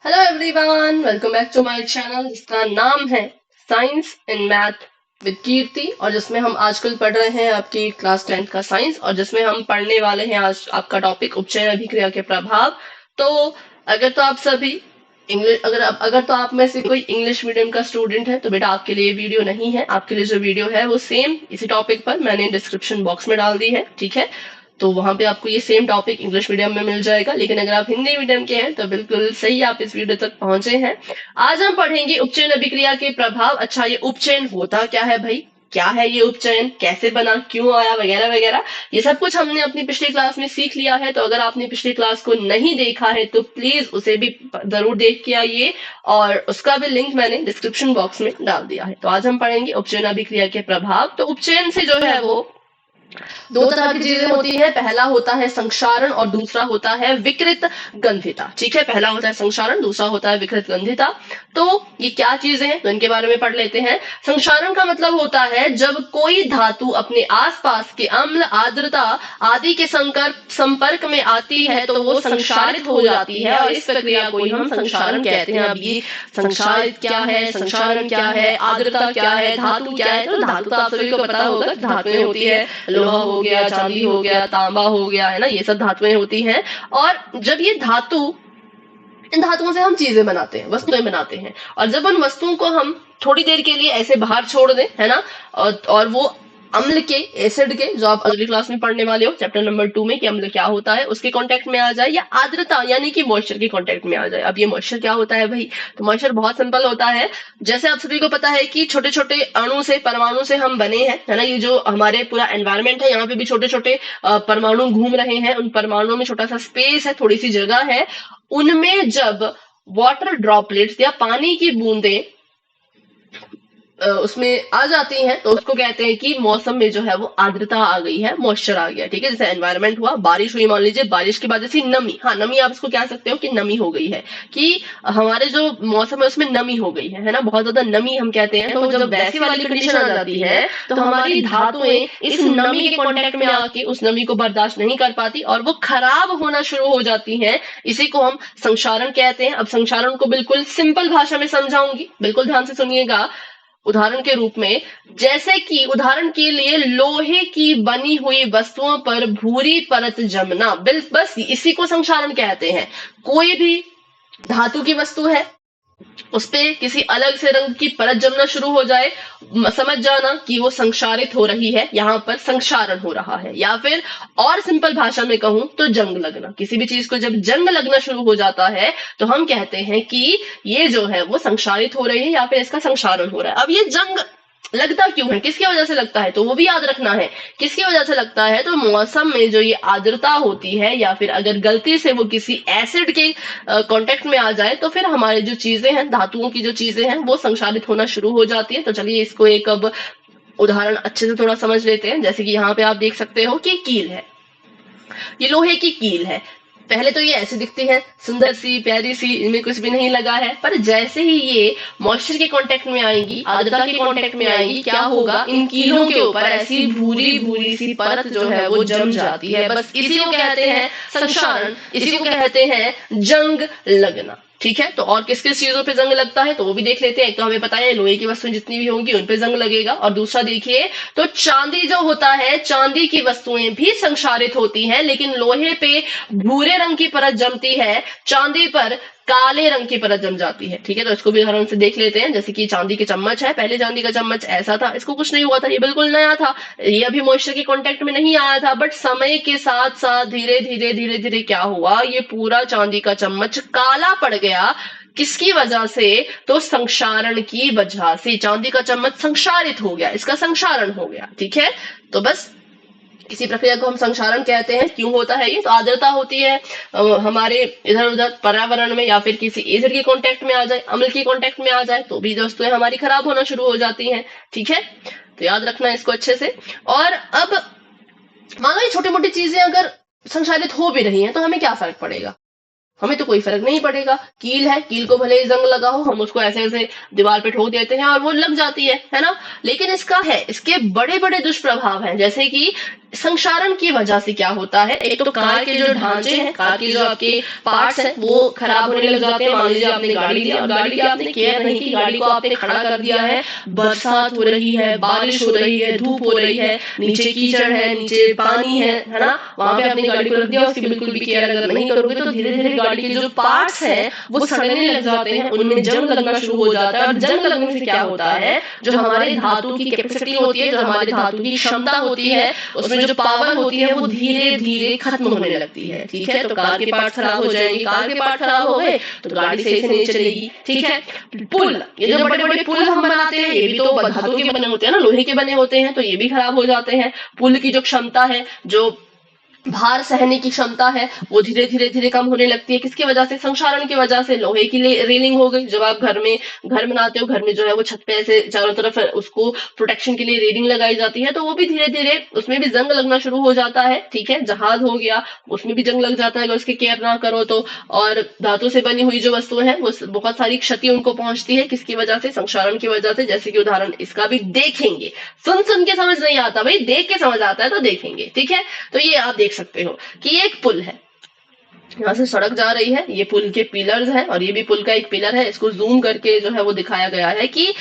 Hello everyone, welcome back to my channel जिसका नाम है science in math with Kirti, और जिसमें हम आजकल पढ़ रहे हैं आपकी क्लास 10th का साइंस, और जिसमें हम पढ़ने वाले हैं आज आपका टॉपिक उपचयन अभिक्रिया के प्रभाव। तो अगर तो आप सभी इंग्लिश अगर तो आप में से कोई इंग्लिश मीडियम का स्टूडेंट है तो बेटा आपके लिए वीडियो नहीं है। आपके लिए जो वीडियो है वो सेम इसी टॉपिक पर मैंने डिस्क्रिप्शन बॉक्स में डाल दी है, ठीक है। तो वहां पे आपको ये सेम टॉपिक इंग्लिश मीडियम में मिल जाएगा, लेकिन अगर आप हिंदी मीडियम के हैं तो बिल्कुल सही आप इस वीडियो तक पहुंचे हैं। आज हम पढ़ेंगे उपचयन अभिक्रिया के प्रभाव। अच्छा, ये उपचयन होता क्या है भाई, क्या है ये उपचयन, कैसे बना, क्यों आया, वगैरह वगैरह, ये सब कुछ हमने अपनी पिछली क्लास में सीख लिया है। तो अगर आपने पिछली क्लास को नहीं देखा है तो प्लीज उसे भी जरूर देख के आइए, और उसका भी लिंक मैंने डिस्क्रिप्शन बॉक्स में डाल दिया है। तो आज हम पढ़ेंगे उपचयन अभिक्रिया के प्रभाव। तो उपचयन से जो है वो दो तरह की चीजें होती है। पहला होता है संक्षारण और दूसरा होता है विकृत गंधिता, ठीक है। पहला होता है संक्षारण, दूसरा होता है विकृत गंधिता। तो ये क्या चीजें हैं तो इनके बारे में पढ़ लेते हैं। संक्षारण का मतलब होता है जब कोई धातु अपने आसपास के अम्ल, आर्द्रता आदि के संपर्क में आती है तो वो संक्षारित हो जाती है, और इस प्रक्रिया को ही हम संक्षारण कहते हैं। अब ये संक्षारित क्या है, संक्षारण क्या है, आर्द्रता क्या है, धातु क्या है, तो धातु तो आप सभी को पता होगा, धातुएं होती है, लोहा हो गया, चांदी हो गया, तांबा हो गया, है ना, ये सब धातुएं होती हैं। और जब ये धातु, इन धातुओं से हम चीजें बनाते हैं, वस्तुएं बनाते हैं, और जब उन वस्तुओं को हम थोड़ी देर के लिए ऐसे बाहर छोड़ दें, है ना, और वो अम्ल के, एसिड के, जो आप अगली क्लास में पढ़ने वाले हो चैप्टर नंबर 2 में कि अम्ल क्या होता है, उसके कांटेक्ट में आ जाए, या आर्द्रता यानी कि मॉइस्चर के कांटेक्ट में आ जाए। अब ये मॉइस्चर क्या होता है भाई, तो मॉइस्चर बहुत सिंपल होता है। जैसे आप सभी को पता है कि छोटे छोटे अणु से, परमाणु से हम बने हैं, है ना। ये जो हमारे पूरा एनवायरमेंट है, यहाँ पे भी छोटे छोटे परमाणु घूम रहे हैं। उन परमाणुओं में छोटा सा स्पेस है, थोड़ी सी जगह है। उनमें जब वाटर ड्रॉपलेट्स या पानी की बूंदें उसमें आ जाती हैं तो उसको कहते हैं कि मौसम में जो है वो आर्द्रता आ गई है, मॉइस्चर आ गया, ठीक है। जैसे एनवायरमेंट हुआ, बारिश हुई, मान लीजिए, बारिश की वजह से नमी, हाँ नमी आप इसको कह सकते हो कि नमी हो गई है, कि हमारे जो मौसम है उसमें नमी हो गई है ना, बहुत ज्यादा नमी हम कहते हैं। तो जब वैसी वाली कंडीशन आ जाती है तो हमारी धातुएं इस नमी के कॉन्टेक्ट में आके उस नमी को बर्दाश्त नहीं कर पाती और वो खराब होना शुरू हो जाती है। इसी को हम संक्षारण कहते हैं। अब संक्षारण को बिल्कुल सिंपल भाषा में समझाऊंगी, बिल्कुल ध्यान से सुनिएगा। उदाहरण के रूप में, जैसे कि उदाहरण के लिए लोहे की बनी हुई वस्तुओं पर भूरी परत जमना, बस इसी को संक्षारण कहते हैं। कोई भी धातु की वस्तु है, उस पे किसी अलग से रंग की परत जमना शुरू हो जाए, समझ जाना कि वो संक्षारित हो रही है, यहाँ पर संक्षारण हो रहा है। या फिर और सिंपल भाषा में कहूं तो जंग लगना, किसी भी चीज को जब जंग लगना शुरू हो जाता है तो हम कहते हैं कि ये जो है वो संक्षारित हो रही है या फिर इसका संक्षारण हो रहा है। अब ये जंग लगता क्यों है, किसकी वजह से लगता है, तो वो भी याद रखना है किसकी वजह से लगता है। तो मौसम में जो ये आर्द्रता होती है, या फिर अगर गलती से वो किसी एसिड के कांटेक्ट में आ जाए तो फिर हमारी जो चीजें हैं, धातुओं की जो चीजें हैं, वो संक्षारित होना शुरू हो जाती है। तो चलिए इसको एक अब उदाहरण अच्छे से थोड़ा समझ लेते हैं। जैसे कि यहाँ पे आप देख सकते हो कि कील है, ये लोहे की कील है। पहले तो ये ऐसी दिखती है, सुंदर सी, प्यारी सी, इनमें कुछ भी नहीं लगा है, पर जैसे ही ये मॉइस्चर के कांटेक्ट में आएंगी, आर्द्रता के कांटेक्ट में आएंगी, क्या होगा, इन कीलों के ऊपर ऐसी भूरी भूरी सी परत जो है वो जम जाती है। बस इसी को कहते हैं संक्षारण, इसी को कहते हैं जंग लगना, ठीक है। तो और किस किस चीजों पे जंग लगता है तो वो भी देख लेते हैं। एक तो हमें पता है लोहे की वस्तुएं जितनी भी होंगी उन पे जंग लगेगा, और दूसरा देखिए तो चांदी जो होता है, चांदी की वस्तुएं भी संक्षारित होती हैं, लेकिन लोहे पे भूरे रंग की परत जमती है, चांदी पर काले रंग की परत जम जाती है, ठीक है। तो इसको भी उदाहरण से देख लेते हैं। जैसे कि चांदी के चम्मच है, पहले चांदी का चम्मच ऐसा था, इसको कुछ नहीं हुआ था, ये बिल्कुल नया था, ये अभी मॉइस्चर के कांटेक्ट में नहीं आया था, बट समय के साथ साथ धीरे धीरे धीरे धीरे क्या हुआ, ये पूरा चांदी का चम्मच काला पड़ गया। किसकी वजह से, तो संक्षारण की वजह से चांदी का चम्मच संक्षारित हो गया, इसका संक्षारण हो गया, ठीक है। तो बस इसी प्रक्रिया को हम संक्षारण कहते हैं। क्यों होता है ये, तो आर्द्रता होती है हमारे इधर उधर पर्यावरण में, या फिर किसी एसिड के कांटेक्ट में आ जाए, अम्ल के कांटेक्ट में आ जाए, तो भी वस्तुएं हमारी खराब होना शुरू हो जाती हैं, ठीक है। तो याद रखना इसको अच्छे से। और अब मान लो ये छोटी मोटी चीजें अगर संक्षारित हो भी रही हैं तो हमें क्या फर्क पड़ेगा, हमें तो कोई फर्क नहीं पड़ेगा। कील है, कील को भले ही जंग लगा हो, हम उसको ऐसे ऐसे दीवार पे ठोक देते हैं और वो लग जाती है ना। लेकिन इसका है, इसके बड़े बड़े दुष्प्रभाव हैं, जैसे कि संक्षारण की वजह से क्या होता है, एक तो कार के जो ढांचे हैं, कार के जो आपके पार्ट्स हैं वो खराब होने लग जाते हैं। मान लीजिए आपने गाड़ी ली और गाड़ी की आपने केयर नहीं की, गाड़ी को आपने खड़ा कर दिया है, बरसात हो रही है, बारिश हो रही है, धूप हो रही है, नीचे कीचड़ है, नीचे पानी है ना, वहां पे आपने गाड़ी को रख दिया, उसकी बिल्कुल भी केयर अगर नहीं करोगे तो धीरे धीरे गाड़ी के जो पार्ट्स हैं वो सड़ने लग जाते हैं, उनमें जंग लगना शुरू हो जाता है। और जंग लगने से क्या होता है, जो हमारे धातु की कैपेसिटी होती है, जो हमारे धातु की क्षमता होती है, उसमें जो पावर होती है वो धीरे धीरे खत्म होने लगती है। ठीक है, तो कार के पार्ट खराब हो जाएंगे, कार के पार्ट खराब हो गए तो गाड़ी सही से नहीं चलेगी। ठीक है, पुल, ये जो बड़े बड़े पुल हम बनाते हैं ये भी तो धातु के बने होते हैं ना, लोहे के बने होते हैं, तो ये भी खराब हो जाते हैं। पुल की जो क्षमता है, जो भार सहने की क्षमता है, वो धीरे धीरे धीरे कम होने लगती है। किसकी वजह से, संक्षारण की वजह से। लोहे की रेलिंग हो गई, जब आप घर बनाते हो, घर में जो है वो छत पे ऐसे चारों तरफ उसको प्रोटेक्शन के लिए रेलिंग लगाई जाती है, तो वो भी धीरे धीरे उसमें भी जंग लगना शुरू हो जाता है। ठीक है, जहाज हो गया, उसमें भी जंग लग जाता है अगर उसकी केयर ना करो तो। और धातु से बनी हुई जो वस्तुएं हैं वो बहुत सारी क्षति उनको पहुंचती है, किसकी वजह से, संक्षारण की वजह से। जैसे कि उदाहरण इसका भी देखेंगे, सुन सुन के समझ नहीं आता भाई, देख के समझ आता है तो देखेंगे। ठीक है, तो ये आप देख सकते हो कि ये एक पुल है, यहाँ से सड़क जा रही है, ये पुल के पिलर्स हैं और ये भी पुल का एक पिलर है। इसको जूम करके जो है वो दिखाया गया है कि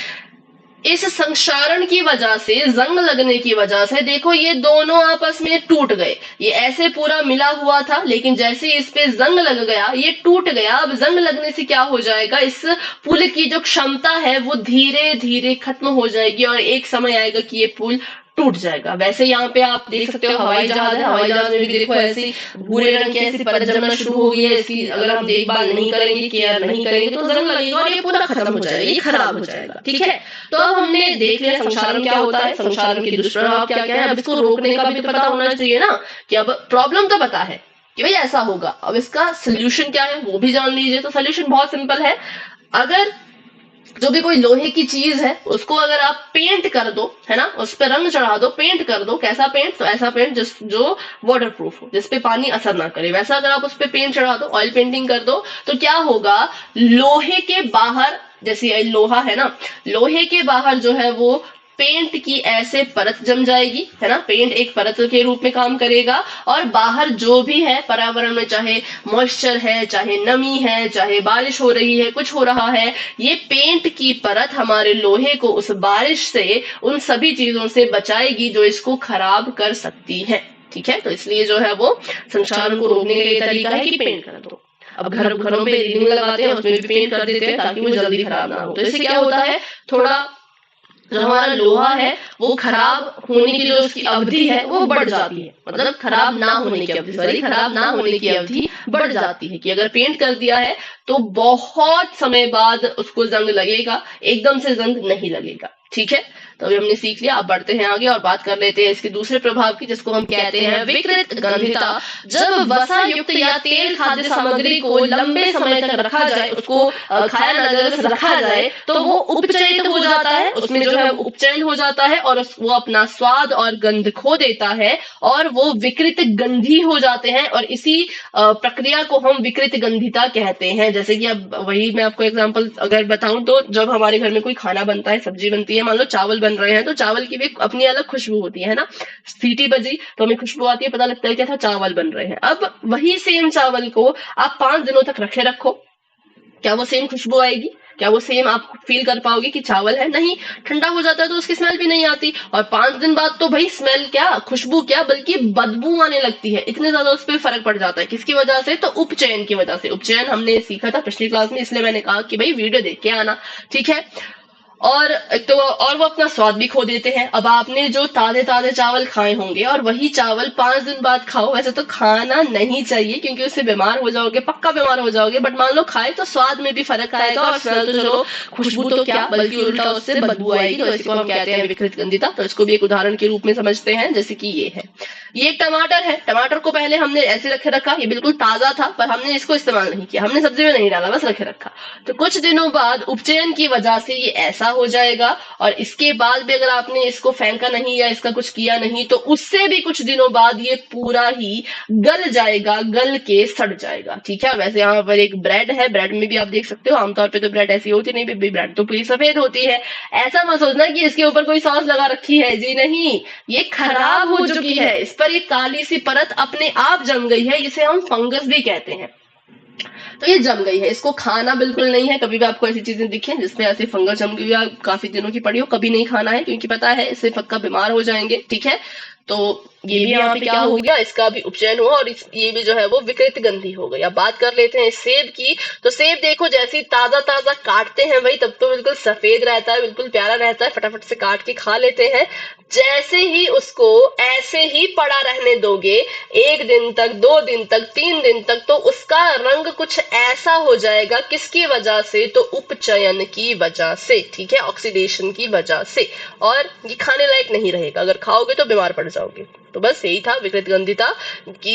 इस संक्षारण की वजह से, जंग लगने की वजह से, देखो ये दोनों आपस में टूट गए। ये ऐसे पूरा मिला हुआ था, लेकिन जैसे इस पे जंग लग गया ये टूट गया। अब जंग लगने से क्या हो जाएगा, इस पुल की जो क्षमता है वो धीरे धीरे खत्म हो जाएगी और एक समय आएगा कि ये पुल टूट जाएगा। वैसे यहाँ पे आप देख सकते हो हवाई जहाज है, हवाई जहाज में भी देखो ऐसी भूरे रंग की ऐसी परत जमना शुरू हो गई है। इसकी अगर हम देखभाल नहीं करेंगे, केयर नहीं करेंगे तो जंग लगेगा और ये पूरा खत्म हो जाएगा, ये खराब हो जाएगा। ठीक है, तो अब हमने देख लिया संक्षारण क्या होता है, संक्षारण के दुष्प्रभाव क्या क्या है। अब इसको रोकने का भी तो पता होना चाहिए ना, कि अब प्रॉब्लम तो पता है कि भाई ऐसा होगा, अब इसका सोल्यूशन क्या है वो भी जान लीजिए। तो सोल्यूशन बहुत सिंपल है, अगर जो भी कोई लोहे की चीज है उसको अगर आप पेंट कर दो, है ना, उस पर रंग चढ़ा दो, पेंट कर दो। कैसा पेंट, तो ऐसा पेंट जो वाटर प्रूफ हो, जिसपे पानी असर ना करे, वैसा अगर आप उस पर पेंट चढ़ा दो, ऑयल पेंटिंग कर दो, तो क्या होगा, लोहे के बाहर, जैसे लोहा है ना, लोहे के बाहर जो है वो पेंट की ऐसे परत जम जाएगी, है ना, पेंट एक परत के रूप में काम करेगा। और बाहर जो भी है पर्यावरण में, चाहे मॉइस्चर है, चाहे नमी है, चाहे बारिश हो रही है, कुछ हो रहा है, ये पेंट की परत हमारे लोहे को उस बारिश से, उन सभी चीजों से बचाएगी जो इसको खराब कर सकती है। ठीक है, तो इसलिए जो है वो संक्षारण को रोकने का ये तरीका है कि पेंट कर दो। अब घरों पे रेलिंग लगाते हैं, उसमें भी पेंट कर देते हैं ताकि वो जल्दी खराब ना हो। तो इससे क्या होता है, थोड़ा जो हमारा लोहा है वो खराब होने की जो उसकी अवधि है वो बढ़ जाती है, मतलब खराब ना होने की अवधि, सॉरी, खराब ना होने की अवधि बढ़ जाती है। कि अगर पेंट कर दिया है तो बहुत समय बाद उसको जंग लगेगा, एकदम से जंग नहीं लगेगा। ठीक है, तो अभी हमने सीख लिया, अब बढ़ते हैं आगे और बात कर लेते हैं इसके दूसरे प्रभाव की, जिसको हम कहते हैं विकृत गंधिता। जब वसा युक्त या तेल खाद्य सामग्री को लंबे समय तक रखा जाए, उसको खाया ना जाए, रखा जाए, तो वो उपचयित हो जाता है, उसमें जो है उपचयन हो जाता है और वो अपना स्वाद और गंध खो देता है और वो विकृत गंधी हो जाते हैं। और इसी प्रक्रिया को हम विकृत गंधिता कहते हैं। जैसे कि अब वही मैं आपको एग्जांपल अगर बताऊं तो, जब हमारे घर में कोई खाना बनता है, सब्जी बनती है, मान लो चावल बन रहे हैं, तो चावल की भी अपनी अलग खुशबू होती है ना, सीटी बजी तो हमें खुशबू आती है, पता लगता है क्या था, चावल बन रहे हैं। अब वही सेम चावल को आप 5 दिनों तक रखो, क्या वो सेम खुशबू आएगी, क्या वो सेम आप फील कर पाओगे कि चावल है, नहीं, ठंडा हो जाता है तो उसकी स्मेल भी नहीं आती। और 5 दिन बाद तो भाई स्मेल क्या, खुशबू क्या, बल्कि बदबू आने लगती है, इतने ज्यादा उस पर फर्क पड़ जाता है। किसकी वजह से, तो उपचयन की वजह से। उपचयन हमने सीखा था पिछली क्लास में, इसलिए मैंने कहा कि भाई वीडियो देख के आना। ठीक है, और तो और वो अपना स्वाद भी खो देते हैं। अब आपने जो ताजे ताजे चावल खाए होंगे और वही चावल 5 दिन बाद खाओ, वैसे तो खाना नहीं चाहिए क्योंकि उससे बीमार हो जाओगे, पक्का बीमार हो जाओगे, बट मान लो खाए तो स्वाद में भी फर्क आएगा और स्मेल तो चलो, खुशबू तो क्या बल्कि उल्टा उससे बदबू आएगी। तो इसको हम कहते हैं विकृत गंधिता। तो इसको भी एक उदाहरण के रूप में समझते हैं, जैसे कि ये है, ये एक टमाटर है, टमाटर को पहले हमने ऐसे रखे रखा, ये बिल्कुल ताजा था पर हमने इसको इस्तेमाल नहीं किया, हमने सब्जी में नहीं डाला, बस रखे रखा। तो कुछ दिनों बाद उपचयन की वजह से ये ऐसा ऐसा हो जाएगा। और इसके बाद भी अगर आपने इसको फेंका नहीं या इसका कुछ किया नहीं तो उससे भी कुछ दिनों बाद ये पूरा ही गल जाएगा, गल के सड़ जाएगा। ठीक है, वैसे यहाँ पर एक ब्रेड है, ब्रेड में भी आप देख सकते हो आमतौर पे तो ब्रेड ऐसी होती नहीं, ब्रेड तो पूरी सफेद होती है। ऐसा मत सोचना कि इसके ऊपर कोई सॉस लगा रखी है, जी नहीं, ये खराब हो चुकी है, इस पर एक काली सी परत अपने आप जम गई है, इसे हम फंगस भी कहते हैं। तो ये जम गई है, इसको खाना बिल्कुल नहीं है। कभी भी आपको ऐसी चीजें दिखें जिसमें ऐसे फंगस जम गई या काफी दिनों की पड़ी हो, कभी नहीं खाना है, क्योंकि पता है इससे पक्का बीमार हो जाएंगे। ठीक है, तो ये भी यहाँ पे क्या हो गया, इसका भी उपचयन हुआ और ये भी जो है वो विकृत गंधी हो गई। अब बात कर लेते हैं सेब की। तो सेब देखो जैसे ताजा ताजा काटते हैं भाई तब तो बिल्कुल सफेद रहता है, बिल्कुल प्यारा रहता है, फटाफट से काट के खा लेते हैं। जैसे ही उसको ऐसे ही पड़ा रहने दोगे 1 दिन तक, 2 दिन तक, 3 दिन तक, तो उसका रंग कुछ ऐसा हो जाएगा। किसकी वजह से? तो उपचयन की वजह से। ठीक है, ऑक्सीडेशन की वजह से, और ये खाने लायक नहीं रहेगा, अगर खाओगे तो बीमार पड़ जाओगे। तो बस यही था विकृत गंधिता कि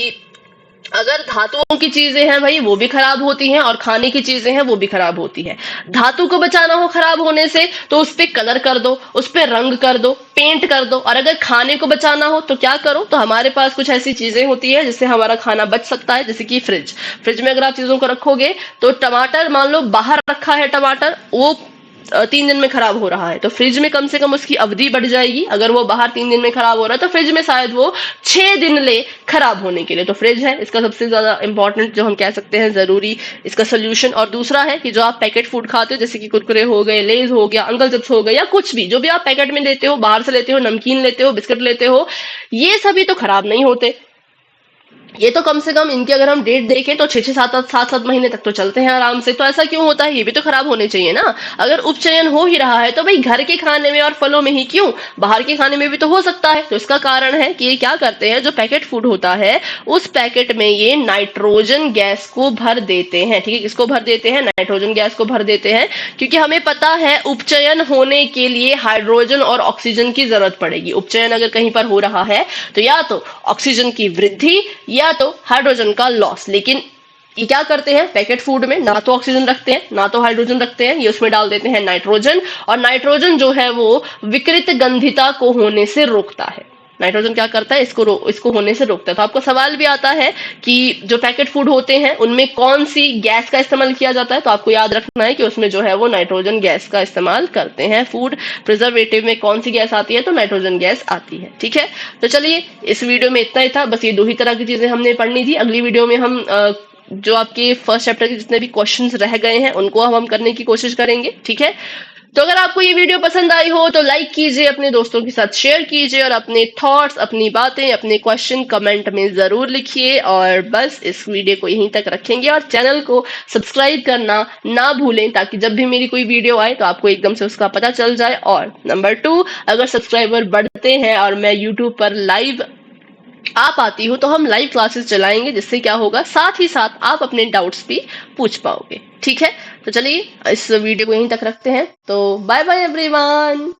अगर धातुओं की चीजें हैं भाई वो भी खराब होती हैं और खाने की चीजें हैं वो भी खराब होती है। धातु को बचाना हो खराब होने से तो उस पे कलर कर दो, उस पे रंग कर दो, पेंट कर दो। और अगर खाने को बचाना हो तो क्या करो, तो हमारे पास कुछ ऐसी चीजें होती है जिससे हमारा खाना बच सकता है, जैसे कि फ्रिज में अगर आप चीजों को रखोगे तो टमाटर, मान लो बाहर रखा है टमाटर, वो 3 दिन में खराब हो रहा है तो फ्रिज में कम से कम उसकी अवधि बढ़ जाएगी। अगर वो बाहर 3 दिन में खराब हो रहा है तो फ्रिज में शायद वो 6 दिन ले खराब होने के लिए। तो फ्रिज है इसका सबसे ज्यादा इंपॉर्टेंट, जो हम कह सकते हैं जरूरी इसका सोल्यूशन। और दूसरा है कि जो आप पैकेट फूड खाते हो, जैसे कि कुरकुरे हो गए, लेज हो गया, अंकल चिप्स हो गए, या कुछ भी जो भी आप पैकेट में लेते हो, बाहर से लेते हो, नमकीन लेते हो, बिस्किट लेते हो, ये सभी तो खराब नहीं होते। ये तो कम से कम इनकी अगर हम डेट देखें तो 6-6, 7-7 महीने तक तो चलते हैं आराम से। तो ऐसा क्यों होता है? ये भी तो खराब होने चाहिए ना। अगर उपचयन हो ही रहा है तो भाई घर के खाने में और फलों में ही क्यों, बाहर के खाने में भी तो हो सकता है। तो इसका कारण है कि ये क्या करते हैं, जो पैकेट फूड होता है उस पैकेट में ये नाइट्रोजन गैस को भर देते हैं। ठीक है, किसको भर देते हैं? नाइट्रोजन गैस को भर देते हैं, क्योंकि हमें पता है उपचयन होने के लिए हाइड्रोजन और ऑक्सीजन की जरूरत पड़ेगी। उपचयन अगर कहीं पर हो रहा है तो या तो ऑक्सीजन की वृद्धि या तो हाइड्रोजन का लॉस। लेकिन ये क्या करते हैं, पैकेट फूड में ना तो ऑक्सीजन रखते हैं ना तो हाइड्रोजन रखते हैं, ये उसमें डाल देते हैं नाइट्रोजन। और नाइट्रोजन जो है वो विकृत गंधिता को होने से रोकता है। नाइट्रोजन क्या करता है, इसको होने से रोकता है। तो आपको सवाल भी आता है कि जो पैकेट फूड होते हैं उनमें कौन सी गैस का इस्तेमाल किया जाता है, तो आपको याद रखना है कि उसमें जो है वो नाइट्रोजन गैस का इस्तेमाल करते हैं। फूड प्रिजर्वेटिव में कौन सी गैस आती है, तो नाइट्रोजन गैस आती है। ठीक है, तो चलिए इस वीडियो में इतना ही था, बस ये 2 ही तरह की चीजें हमने पढ़नी थी। अगली वीडियो में हम जो आपके फर्स्ट चैप्टर के जितने भी क्वेश्चंस रह गए हैं उनको हम करने की कोशिश करेंगे। ठीक है, तो अगर आपको ये वीडियो पसंद आई हो तो लाइक कीजिए, अपने दोस्तों के साथ शेयर कीजिए, और अपने थॉट्स, अपनी बातें, अपने क्वेश्चन कमेंट में जरूर लिखिए। और बस इस वीडियो को यहीं तक रखेंगे और चैनल को सब्सक्राइब करना ना भूलें, ताकि जब भी मेरी कोई वीडियो आए तो आपको एकदम से उसका पता चल जाए। और नंबर 2, अगर सब्सक्राइबर बढ़ते हैं और मैं यूट्यूब पर लाइव आ पाती हूँ तो हम लाइव क्लासेस चलाएंगे, जिससे क्या होगा, साथ ही साथ आप अपने डाउट्स भी पूछ पाओगे। ठीक है, तो चलिए इस वीडियो को यहीं तक रखते हैं। तो बाय बाय एवरीवन।